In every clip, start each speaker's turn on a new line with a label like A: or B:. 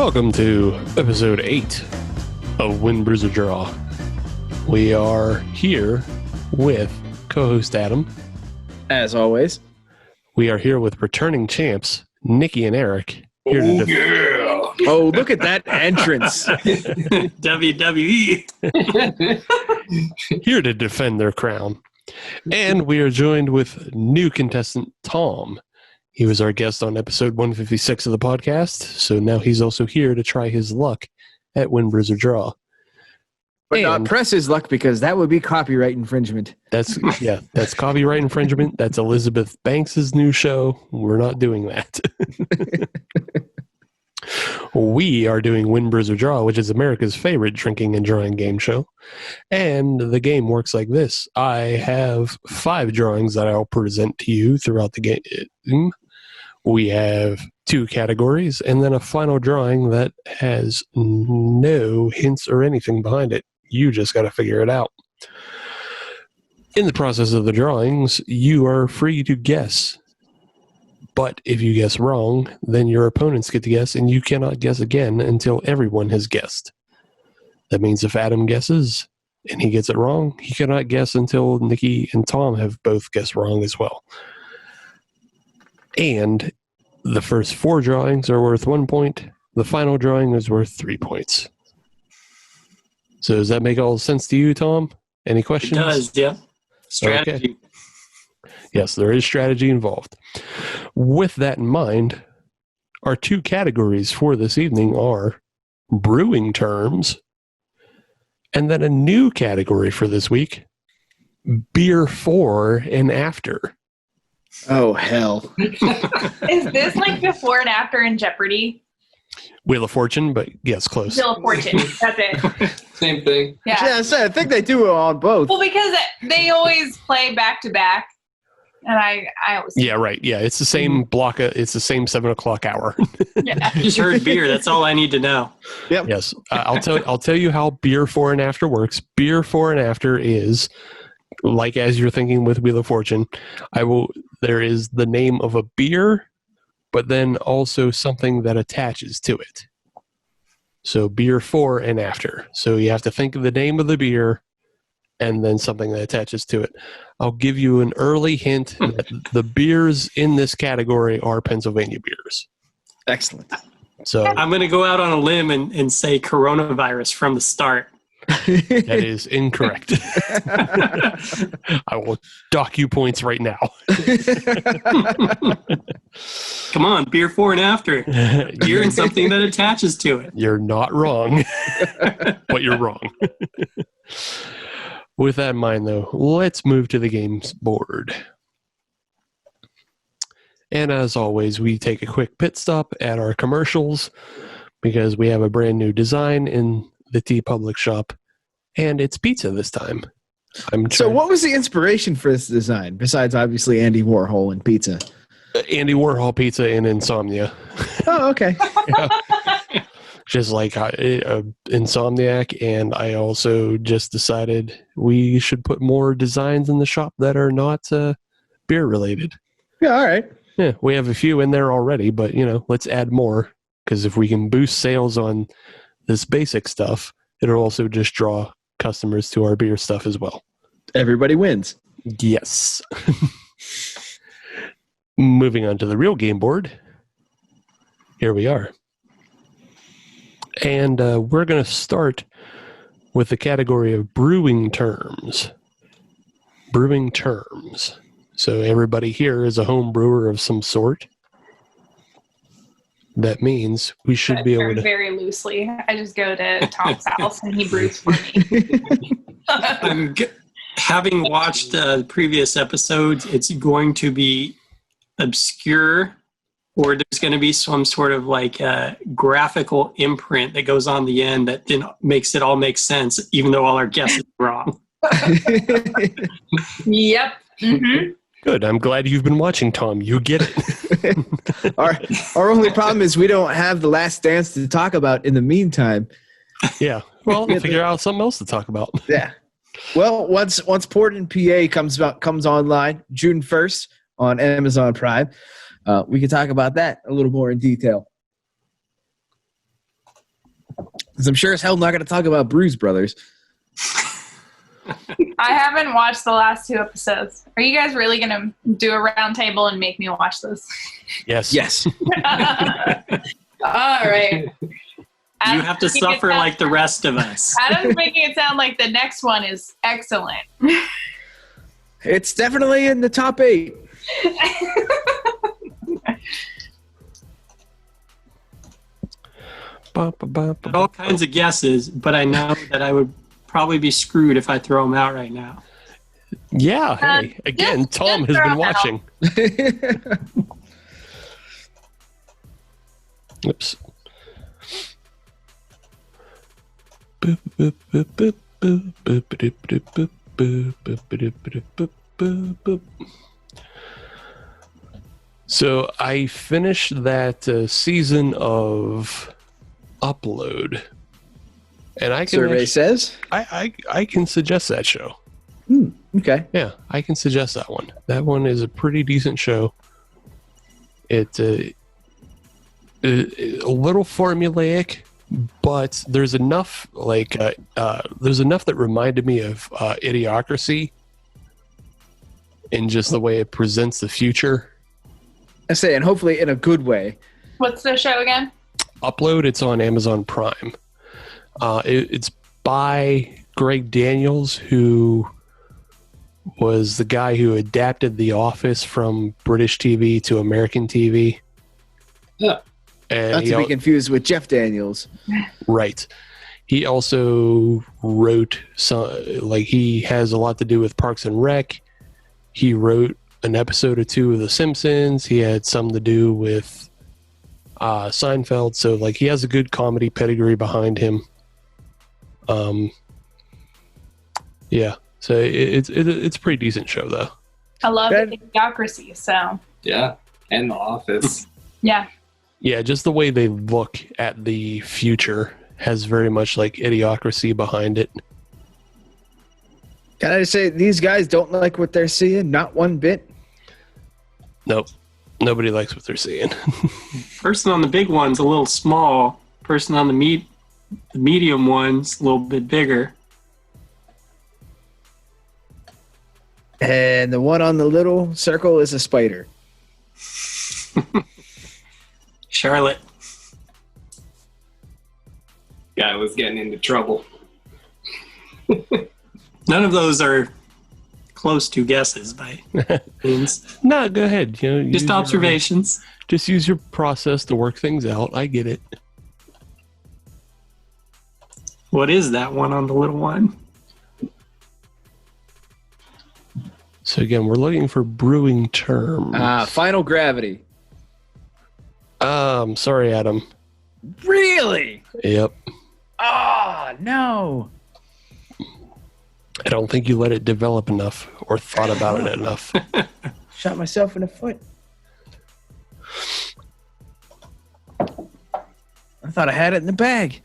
A: Welcome to episode 8 of Win, Brews, or Draw. We are here with co-host Adam.
B: As always.
A: We are here with returning champs, Nikki and Eric. Here
B: Oh, look at that entrance.
C: WWE.
A: here to defend their crown. And we are joined with new contestant Tom. He was our guest on episode 156 of the podcast, so now he's also here to try his luck at Win, Brews, or Draw.
B: But not press his luck, because that would be copyright infringement.
A: That's copyright infringement. That's Elizabeth Banks's new show. We're not doing that. We are doing Win, Brews, or Draw, which is America's favorite drinking and drawing game show. And the game works like this. I have 5 drawings that I'll present to you throughout the game. We have 2 categories, and then a final drawing that has no hints or anything behind it. You just got to figure it out. In the process of the drawings, you are free to guess. But if you guess wrong, then your opponents get to guess, and you cannot guess again until everyone has guessed. That means if Adam guesses and he gets it wrong, he cannot guess until Nikki and Tom have both guessed wrong as well. And the first 4 drawings are worth 1 point. The final drawing is worth 3 points. So does that make all sense to you, Tom? Any questions?
C: It does, yeah. Strategy.
A: Okay. Yes, there is strategy involved. With that in mind, our 2 categories for this evening are Brewing Terms, and then a new category for this week, Beer For and After.
B: Oh, hell.
D: Is this like before and after in Jeopardy?
A: Wheel of Fortune, but yes, close.
D: Wheel of Fortune. That's it.
E: Same thing.
D: Yeah.
B: I think they do it on both.
D: Well, because they always play back to back. And I always.
A: Yeah, right. Yeah, it's the same block. It's the same 7 o'clock hour.
D: Yeah.
C: Just heard beer. That's all I need to know.
B: Yep.
A: Yes, I'll tell you how Beer For and After works. Beer For and After is like as you're thinking with Wheel of Fortune. There is the name of a beer, but then also something that attaches to it. So Beer For and After. So you have to think of the name of the beer and then something that attaches to it. I'll give you an early hint that the beers in this category are Pennsylvania beers.
B: Excellent.
A: So
C: I'm going to go out on a limb and say coronavirus from the start.
A: that is incorrect. I will dock you points right now.
C: Come on, beer for and after. Beer and something that attaches to it.
A: You're not wrong, but you're wrong. With that in mind, though, let's move to the games board. And as always, we take a quick pit stop at our commercials because we have a brand new design in the T Public shop, and it's pizza this time.
B: So what was the inspiration for this design, besides obviously Andy Warhol and pizza?
A: Andy Warhol pizza and Insomnia.
B: Oh, okay.
A: Yeah. Just like Insomniac, and I also just decided we should put more designs in the shop that are not beer related.
B: Yeah, all right.
A: Yeah, we have a few in there already, but let's add more, because if we can boost sales on this basic stuff, it'll also just draw customers to our beer stuff as well.
B: Everybody wins.
A: Yes. Moving on to the real game board. Here we are. And we're going to start with the category of Brewing Terms. Brewing Terms. So everybody here is a home brewer of some sort. That means we should be able to...
D: Very loosely. I just go to Tom's house and he brews for me.
C: Having watched previous episodes, it's going to be obscure, or there's going to be some sort of like graphical imprint that goes on the end that makes it all make sense, even though all our guesses are wrong.
D: Yep. Mm-hmm.
A: Good. I'm glad you've been watching, Tom. You get it.
B: Our only problem is we don't have The Last Dance to talk about in the meantime.
A: Yeah. Well, we'll figure out something else to talk about.
B: Yeah. Well, once Port in PA comes online June 1st on Amazon Prime, we can talk about that a little more in detail. Because I'm sure as hell not going to talk about Brews Brothers.
D: I haven't watched the last 2 episodes. Are you guys really going to do a round table and make me watch this?
A: Yes.
B: Yes.
D: All right.
C: You have to suffer like the rest of us.
D: Adam's making it sound like the next one is excellent.
B: It's definitely in the top 8.
C: All kinds of guesses, but I know that I would probably be screwed if I throw them out right now.
A: Yeah. Hey, again, Tom has been watching. Oops. Boop, boop, boop, boop, boop, boop, boop, boop, boop, boop, boop, boop, boop, boop, boop. So I finished that season of Upload, and I can
B: Survey says.
A: I can suggest that show.
B: Okay.
A: Yeah, I can suggest that one. That one is a pretty decent show. It's a little formulaic, but there's enough that reminded me of Idiocracy in just the way it presents the future.
B: I say, and hopefully in a good way.
D: What's the show again?
A: Upload. It's on Amazon Prime. It's by Greg Daniels, who was the guy who adapted The Office from British TV to American TV.
B: Yeah.
A: And
B: Not to be confused with Jeff Daniels.
A: Right. He also wrote he has a lot to do with Parks and Rec. He wrote an episode or 2 of The Simpsons. He had some to do with Seinfeld. So he has a good comedy pedigree behind him. Yeah. So it's a pretty decent show though.
D: I love Idiocracy, so.
E: Yeah. And The Office.
D: Yeah.
A: Yeah, just the way they look at the future has very much Idiocracy behind it.
B: Can I just say, these guys don't like what they're seeing? Not one bit?
A: Nope. Nobody likes what they're seeing.
C: Person on the big one's a little small. Person on the medium one's a little bit bigger.
B: And the one on the little circle is a spider.
C: Charlotte.
E: Guy was getting into trouble.
C: None of those are close to guesses by means.
A: No, go ahead.
C: Just observations.
A: Just use your process to work things out. I get it.
C: What is that one on the little one?
A: So again, we're looking for Brewing Terms.
B: Final Gravity.
A: Sorry, Adam.
B: Really?
A: Yep.
B: No.
A: I don't think you let it develop enough or thought about it enough.
B: Shot myself in the foot. I thought I had it in the bag.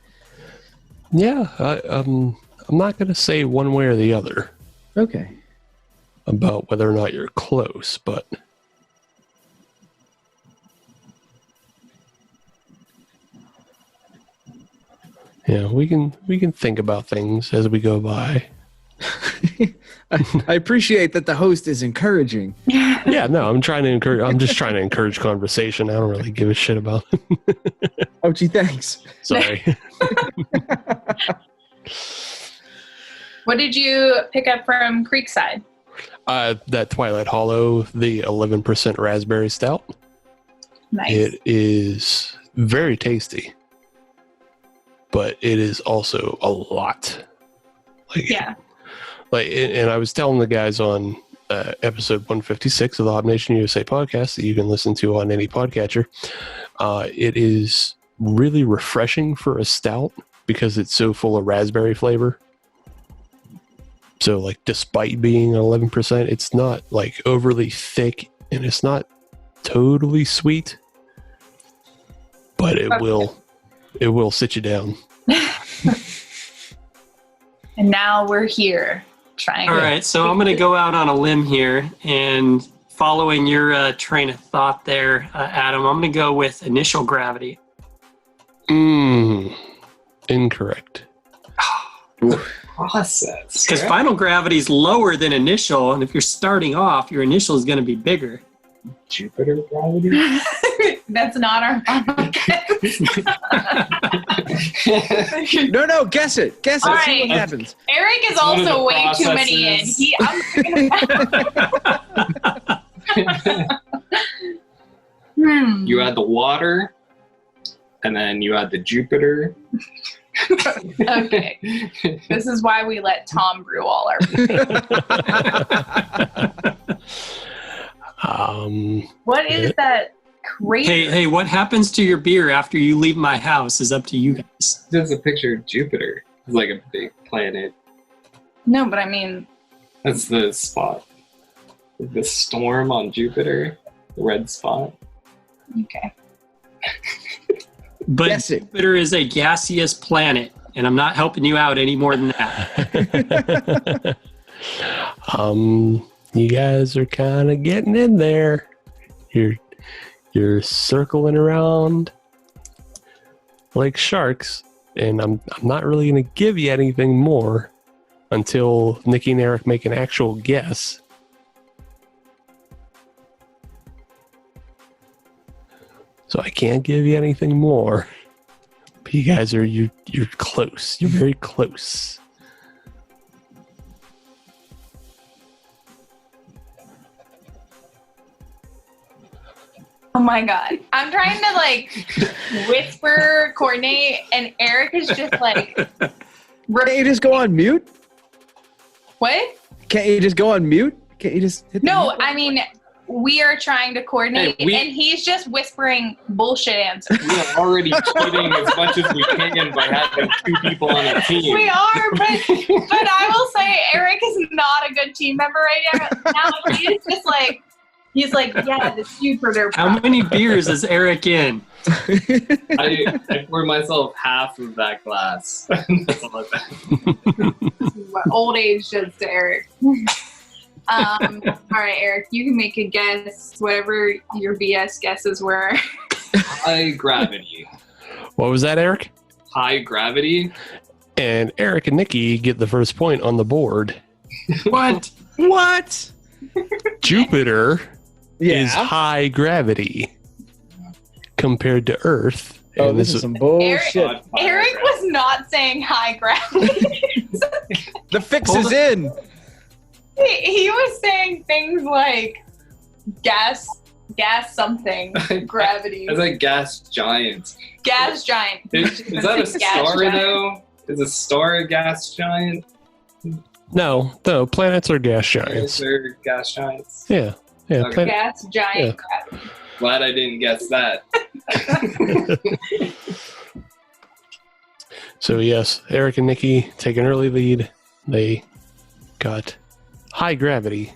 A: Yeah, I'm not going to say one way or the other
B: Okay.
A: about whether or not you're close, but yeah, we can think about things as we go by.
B: I appreciate that the host is encouraging.
A: Yeah, no, I'm just trying to encourage conversation. I don't really give a shit about it.
B: Oh, gee, thanks.
A: Sorry.
D: What did you pick up from Creekside?
A: That Twilight Hollow, the 11% raspberry stout.
D: Nice.
A: It is very tasty, but it is also a lot.
D: Yeah.
A: And I was telling the guys on episode 156 of the Hop Nation USA podcast that you can listen to on any podcatcher. It is really refreshing for a stout because it's so full of raspberry flavor. So despite being 11%, it's not overly thick and it's not totally sweet, but it will sit you down.
D: And now we're here trying.
C: All right, so I'm going to go out on a limb here, and following your train of thought there, Adam, I'm going to go with Initial Gravity.
A: Incorrect.
E: Process.
C: Because final gravity is lower than initial, and if you're starting off, your initial is going to be bigger.
E: Jupiter gravity?
D: That's not our final guess.
B: No, guess it. Guess it.
D: All
B: See
D: right.
B: what happens.
D: Eric is
E: One of
D: also
E: the
D: way too many in.
E: processes- You had the water, and then you had the Jupiter.
D: Okay. This is why we let Tom brew all our What is that crazy?
C: Hey, what happens to your beer after you leave my house is up to you guys.
E: There's a picture of Jupiter. It's like a big planet.
D: No, but I mean,
E: That's the spot. The storm on Jupiter. The red spot.
D: okay.
C: But
B: Guess it.
C: Jupiter is a gaseous planet, and I'm not helping you out any more than that.
A: You guys are kind of getting in there. You're circling around like sharks, and I'm not really going to give you anything more until Nikki and Eric make an actual guess. So I can't give you anything more. But you guys are you're close. You're very close.
D: Oh my god. I'm trying to like whisper, coordinate, and Eric is just like,
B: Can't you just go on mute?
D: what?
B: Can't you just go on mute? Can't you just hit the
D: No,
B: mute?
D: I mean, we are trying to coordinate,
E: Hey,
D: and he's just whispering bullshit answers.
E: We are already cheating as much as we can by having two people on a team.
D: We are, but I will say Eric is not a good team member right now. He is just like, he's like, yeah, the Jupiter.
C: How many beers is Eric in?
E: I poured myself half of that glass. That's all I've had.
D: This is what old age does to Eric. All right, Eric, you can make a guess, whatever your BS guesses were.
E: High gravity.
A: What was that, Eric?
E: High gravity?
A: And Eric and Nikki get the first point on the board.
C: What?
B: What?
A: Jupiter
B: Yeah.
A: is high gravity compared to Earth.
B: Oh,
A: And
B: this is some bullshit.
D: Eric was not saying high gravity.
B: The fix
C: Hold
B: is
C: on.
B: in.
D: He was saying things like gas something, gravity,
E: It's like gas giant.
D: gas giant.
E: Is that a
D: Gas
E: star
D: giant.
E: though? Is a star a gas giant?
A: No, planets are gas giants.
E: They're gas giants.
A: Yeah.
E: Okay.
D: Gas giant gravity.
E: Glad I didn't guess that.
A: So yes, Eric and Nikki take an early lead. They got high gravity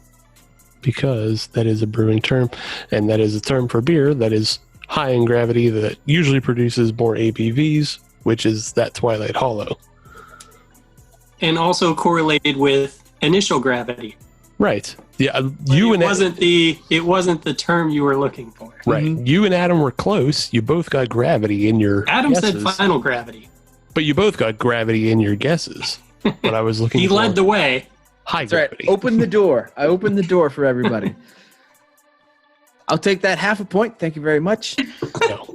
A: because that is a brewing term, and that is a term for beer that is high in gravity that usually produces more ABVs, which is that Twilight Hollow.
C: And also correlated with initial gravity.
A: Right. Yeah.
C: But
A: You
C: it
A: and
C: wasn't the term you were looking for.
A: right. You and Adam were close. You both got gravity in your
C: Adam
A: guesses,
C: said final gravity.
A: but you both got gravity in your guesses. But I was looking
C: He
A: for
C: led the way.
A: high
B: That's right.
A: gravity.
B: Open the door. I opened the door for everybody. I'll take that half a point. Thank you very much.
A: No.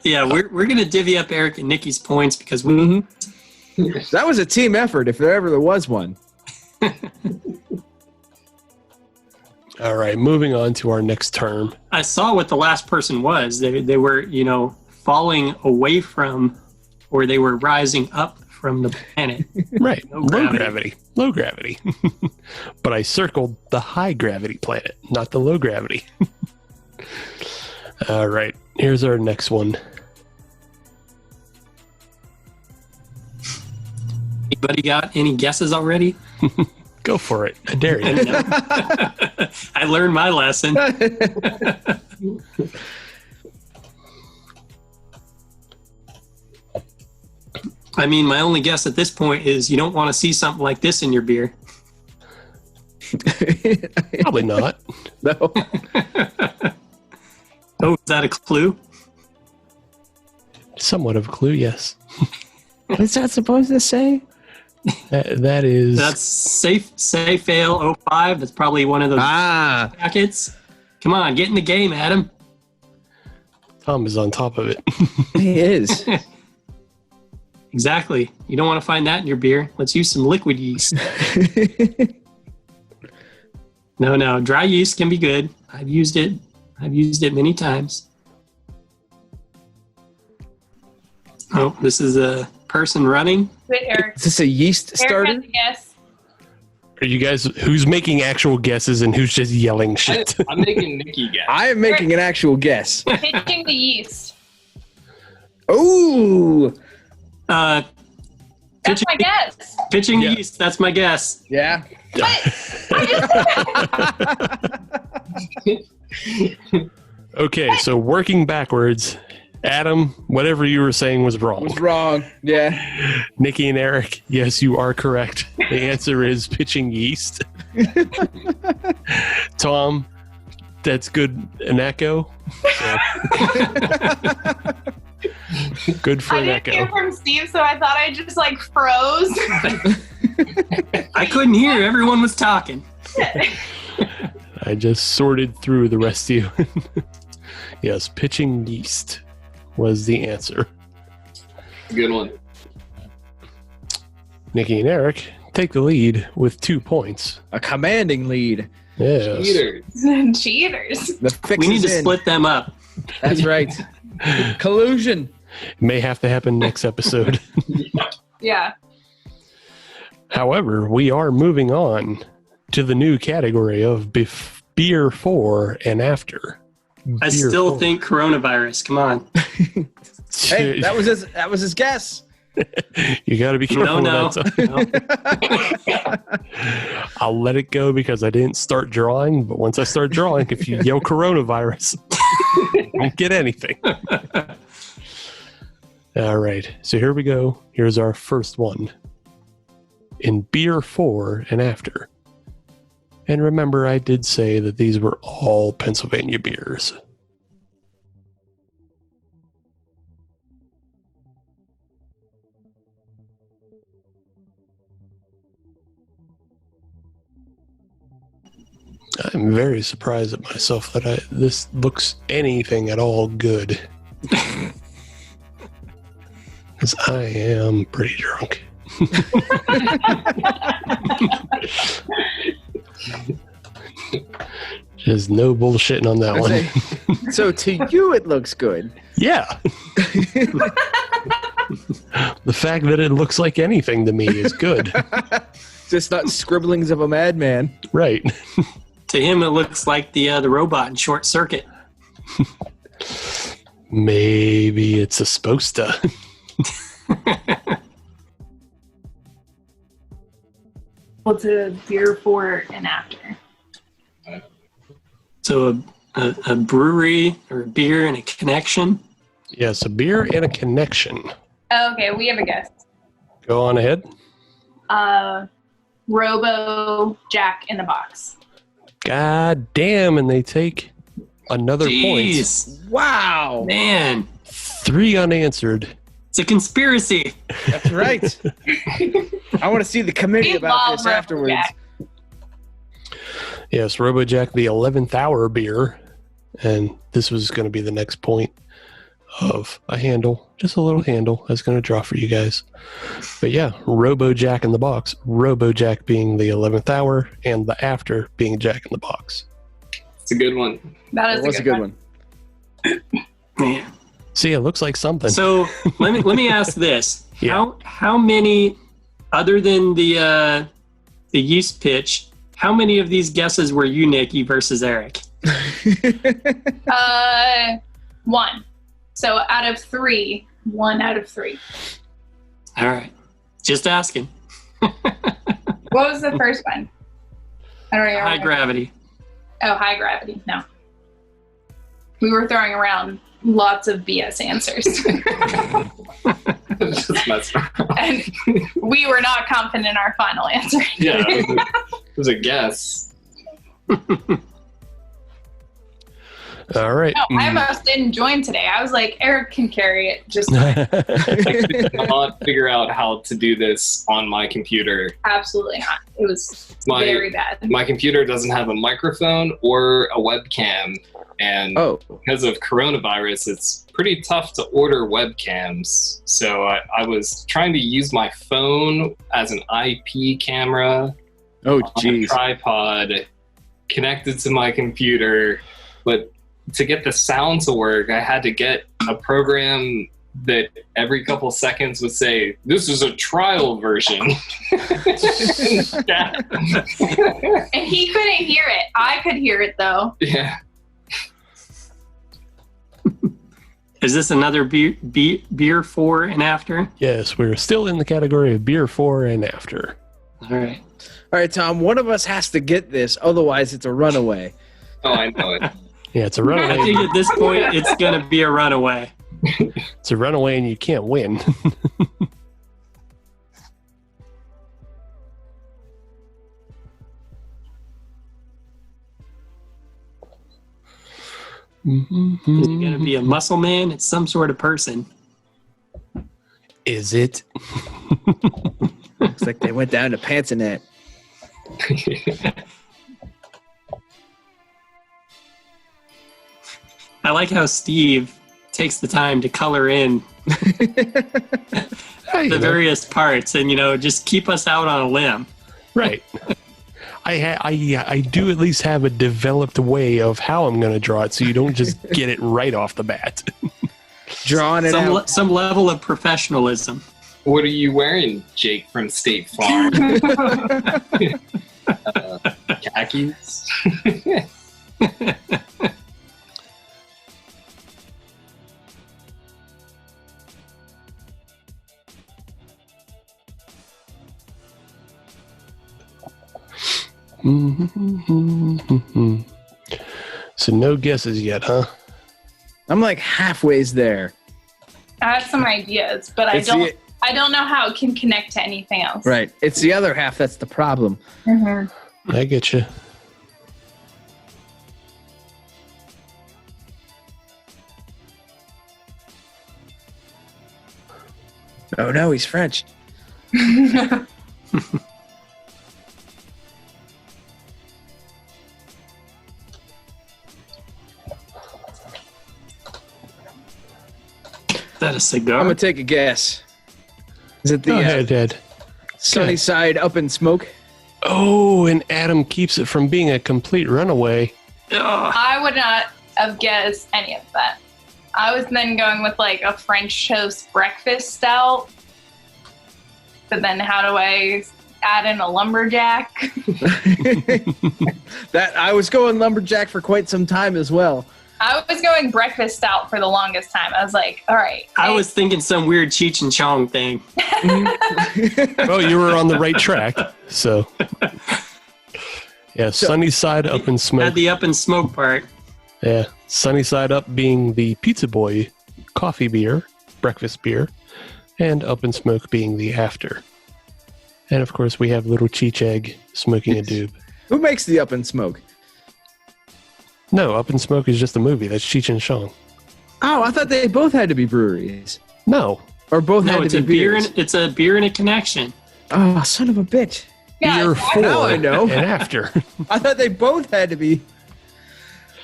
C: Yeah, we're gonna divvy up Eric and Nikki's points because we
B: That was a team effort, if there ever was one.
A: All right. Moving on to our next term.
C: I saw what the last person was. They were, falling away from, or they were rising up from the planet.
A: Right.
C: No
A: Low gravity. But I circled the high gravity planet, not the low gravity. All right. Here's our next one.
C: Anybody got any guesses already?
A: Go for it. I dare you.
C: I learned my lesson. I mean, my only guess at this point is you don't want to see something like this in your beer.
A: Probably not.
B: No.
C: Oh, is that a clue?
A: Somewhat of a clue, yes.
B: What's that supposed to say?
A: That is...
C: That's Safe Ale 05. That's probably one of those packets. Come on, get in the game, Adam.
A: Tom is on top of it.
B: He is.
C: Exactly. You don't want to find that in your beer. Let's use some liquid yeast. No. Dry yeast can be good. I've used it many times. Oh, this is a person running.
D: Wait, Eric.
B: Is this a yeast
D: Eric
B: starter?
D: has a guess.
A: Are you guys... Who's making actual guesses and who's just yelling shit?
E: I'm making Nikki guess.
B: I am making an actual guess.
D: Pitching the yeast.
B: Ooh.
D: That's my guess.
C: Pitching
A: Yeah.
C: yeast. That's my guess.
B: Yeah.
A: Okay, so working backwards, Adam, whatever you were saying was wrong.
B: Was wrong. Yeah.
A: Nikki and Eric, yes, you are correct. The answer is pitching yeast. Tom, that's good. An echo. So. Good for
D: I
A: an
D: didn't
A: echo.
D: hear from Steve, so I thought I just like froze.
C: I couldn't hear. Everyone was talking.
A: I just sorted through the rest of you. Yes, pitching yeast was the answer.
E: Good one.
A: Nikki and Eric take the lead with 2 points.
B: A commanding lead.
A: Yes.
E: Cheaters.
D: Cheaters.
B: The fix
C: We need
B: is
C: to
B: in.
C: split them up.
B: That's right. Collusion.
A: May have to happen next episode.
D: Yeah.
A: However, we are moving on to the new category of beer for and after.
C: I
A: Beer
C: still
A: for.
C: think coronavirus. Come on.
B: Hey, that was his guess.
A: You got to be careful.
C: No.
A: with that. I'll let it go because I didn't start drawing. But once I start drawing, if you yell coronavirus, you won't get anything. All right. So here we go. Here's our first one. In beer for and after. And remember, I did say that these were all Pennsylvania beers. I'm very surprised at myself that this looks anything at all good. Because I am pretty drunk. There's no bullshitting on that one.
B: So to you, it looks good.
A: Yeah. The fact that it looks like anything to me is good.
B: Just not scribblings of a madman.
A: Right.
C: To him, it looks like the robot in Short Circuit.
A: Maybe it's supposed to.
D: What's a beer for and after?
C: So a brewery or a beer and a connection.
A: Yes, a beer and a connection.
D: Okay, we have a guess.
A: Go on ahead.
D: Robo Jack in the Box.
A: God damn, and they take another
C: Jeez.
B: Wow.
C: Man,
A: 3 unanswered.
C: it's a conspiracy.
B: That's right. I want to see the committee
D: We
B: about
D: love
B: this
D: Robo
B: afterwards.
D: Jack.
A: Yes, RoboJack, the 11th hour beer. And this was going to be the next point of a handle, just a little handle I was going to draw for you guys. But yeah, RoboJack in the Box. RoboJack being the 11th hour and the after being Jack in the Box.
E: It's a good one.
D: That
B: That
D: is
B: was a good one.
C: Man.
A: See, it looks like something.
C: So let me ask this:
A: Yeah.
C: how many, other than the yeast pitch, how many of these guesses were you, Nikki, versus Eric?
D: 1. So out of 3, 1 out of 3.
C: All right, just asking.
D: What was the first one? I don't remember.
C: High gravity.
D: Oh, high gravity. No. We were throwing around lots of BS answers.
E: Just mess around.
D: And we were not confident in our final answer.
E: Yeah, it was a guess.
A: All right.
D: No, I almost didn't join today. I was like, Eric can carry it. Just
E: I could not figure out how to do this on my computer.
D: absolutely not. It was very bad.
E: My computer doesn't have a microphone or a webcam, and because of coronavirus, it's pretty tough to order webcams. So I was trying to use my phone as an IP camera on a tripod connected to my computer, but to get the sound to work, I had to get a program that every couple seconds would say, "This is a trial version."
D: And he couldn't hear it. I could hear it though.
E: Yeah.
C: Is this another beer for and after?
A: Yes, we're still in the category of beer for and after.
C: All right.
B: All right, Tom, one of us has to get this. Otherwise, it's a runaway.
E: Oh, I know it.
A: Yeah, it's a
C: I
A: runaway.
C: think at this point it's going to be a runaway.
A: It's a runaway and you can't win.
C: Is it going to be a muscle man? It's some sort of person.
A: Is it?
B: Looks like they went down to Pansonet.
C: I like how Steve takes the time to color in the various parts and, just keep us out on a limb.
A: Right. I do at least have a developed way of how I'm going to draw it, so you don't just get it right off the bat.
B: Drawing it out.
C: Some level of professionalism.
E: What are you wearing, Jake from State Farm? Khakis?
A: So no guesses yet, huh?
B: I'm like halfways there.
D: I have some ideas, but I don't know how it can connect to anything else.
B: Right. It's the other half that's the problem.
D: Mm-hmm.
A: I get you.
B: Oh no, he's French.
C: Is that a cigar?
B: I'm gonna take a guess. Is it
A: Go ahead,
B: the
A: Ed.
B: sunny side up in smoke?
A: Oh, and Adam keeps it from being a complete runaway.
C: Ugh.
D: I would not have guessed any of that. I was then going with like a French toast breakfast stout. But then how do I add in a lumberjack?
B: That I was going lumberjack for quite some time as well.
D: I was going breakfast stout for the longest time. I was like, all right.
C: I was thinking some weird Cheech and Chong thing.
A: Oh, you were on the right track. So, yeah, sunny side up in
C: Had
A: smoke.
C: the up and smoke part.
A: Yeah, sunny side up being the Pizza Boy coffee beer, breakfast beer, and up in smoke being the after. And of course, we have little Cheech Egg smoking a doob.
B: Who makes the up in smoke?
A: No, Up in Smoke is just a movie. That's Cheech and Chong.
B: Oh, I thought they both had to be breweries.
A: No.
B: Or both
C: No,
B: had
C: it's
B: to
C: a
B: be
C: beer
B: beers.
C: and it's a beer and a connection.
B: Oh, son of a bitch.
D: Yeah,
A: Beer
D: exactly.
A: for
B: Now I know.
A: and after.
B: I thought they both had to be.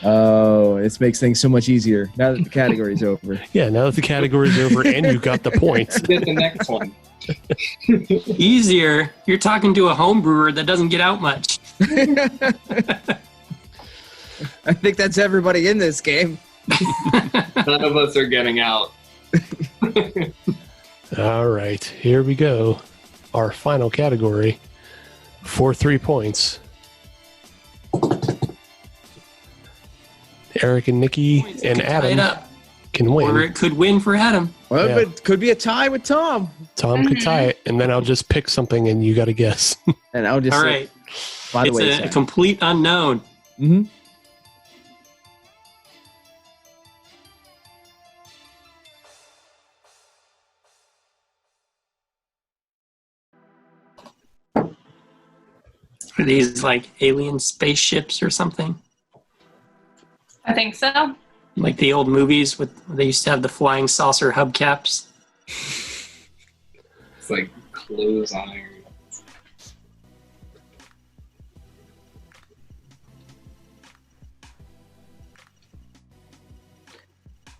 B: Oh, this makes things so much easier now that the category's over.
A: Yeah, now that the category's over and you got the points.
E: Get the next one.
C: Easier. You're talking to a home brewer that doesn't get out much.
B: I think that's everybody in this game.
E: None of us are getting out.
A: All right, here we go. Our final category for 3 points. Eric and Nikki and
C: Tie it
A: Adam
C: up.
A: can
C: Or
A: win.
C: it could win for Adam.
B: Well,
A: Yeah.
B: but it could be a tie with Tom.
A: Tom could tie it, and then I'll just pick something and you got to guess.
B: And I'll just
C: All
B: say,
C: right.
B: by the
C: It's
B: way,
C: a complete unknown.
B: mm-hmm.
C: Are these like alien spaceships or something?
D: I think so.
C: Like the old movies they used to have the flying saucer hubcaps.
E: It's like clothes iron.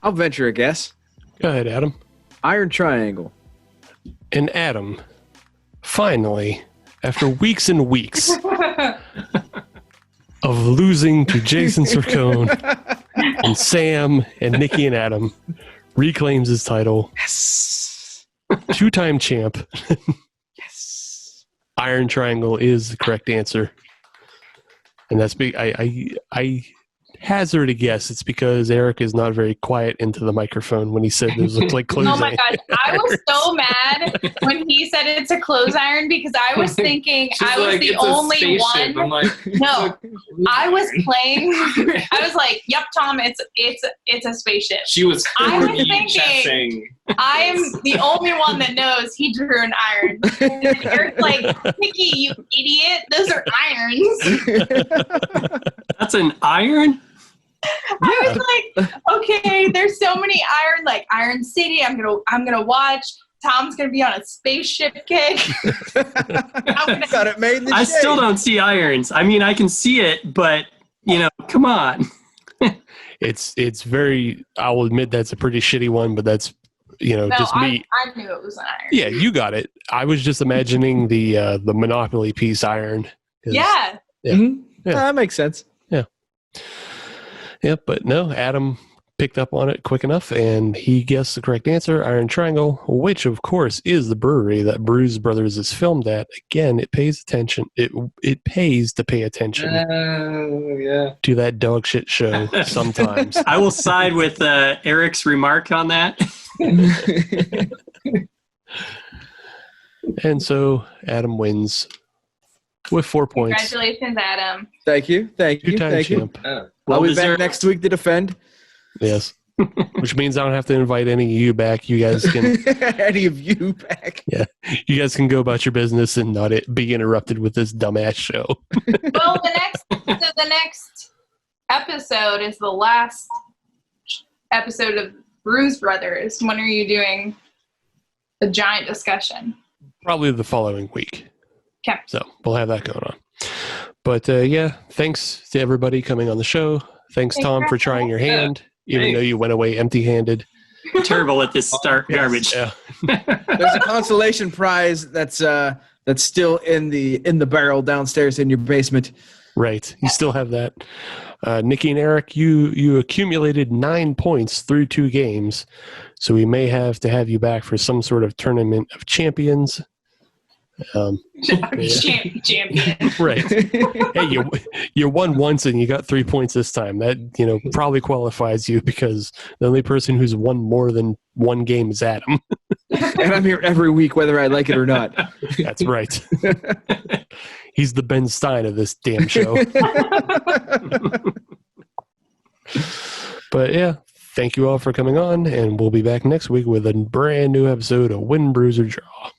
B: I'll venture a guess.
A: Go ahead, Adam.
B: Iron triangle.
A: And Adam, finally, after weeks and weeks of losing to Jason Sircone and Sam and Nikki and Adam, reclaims his title.
B: Yes.
A: 2-time champ.
B: Yes.
A: Iron Triangle is the correct answer. And that's big. I hazard a guess it's because Eric is not very quiet into the microphone when he said this looked like clothes.
D: Oh my gosh, I was so mad when he said it's a clothes iron because I was thinking I was the only one.
E: I'm like,
D: No, I was playing. I was like, "Yep, Tom, it's a spaceship."
E: She was
D: I was
E: clearly
D: thinking-
E: guessing.
D: I'm the only one that knows he drew an iron. And then Eric's like, "Nikki, you idiot! Those are irons."
C: That's an iron?
D: I was like, okay, there's so many iron, like Iron City. I'm gonna watch. Tom's gonna be on a spaceship kick.
B: Got it made in the
C: I
B: shade.
C: still don't see irons. I mean, I can see it, but come on.
A: It's very. I'll admit that's a pretty shitty one, but that's
D: No,
A: just me.
D: I knew it was an iron.
A: Yeah, you got it. I was just imagining the Monopoly piece iron. 'Cause-
D: Yeah.
A: Yeah.
B: Mhm.
A: Yeah.
B: That makes sense.
A: Yeah, but no, Adam picked up on it quick enough, and he guessed the correct answer, Iron Triangle, which of course is the brewery that Brews Brothers is filmed at. Again, it pays attention. It pays to pay attention
E: Yeah.
A: to that dog shit show sometimes.
C: I will side with Eric's remark on that.
A: And so Adam wins with 4 points.
D: Congratulations, Adam.
B: Thank you. Thank you.
A: Two-time
B: Thank you.
A: champ.
E: Oh.
B: I'll be
C: deserved.
B: back next week to defend.
A: Yes. Which means I don't have to invite any of you back. You guys can
B: Any of you back.
A: you guys can go about your business and not be interrupted with this dumbass show.
D: Well, the next episode is the last episode of Brews Brothers. When are you doing a giant discussion?
A: Probably the following week.
D: Okay.
A: So we'll have that going on. But yeah, thanks to everybody coming on the show. Thanks, Tom, for trying your hand, even though you went away empty-handed.
C: Terrible at this garbage.
A: Yeah.
B: There's a consolation prize that's still in the barrel downstairs in your basement.
A: Right. You still have that. Nikki and Eric, you accumulated 9 points through 2 games, so we may have to have you back for some sort of tournament of champions.
D: Champion.
A: Right. Hey, you won once and you got 3 points this time. That probably qualifies you because the only person who's won more than one game is Adam.
B: And I'm here every week, whether I like it or not.
A: That's right. He's the Ben Stein of this damn show. But yeah, thank you all for coming on, and we'll be back next week with a brand new episode of Win, Brews, or Draw.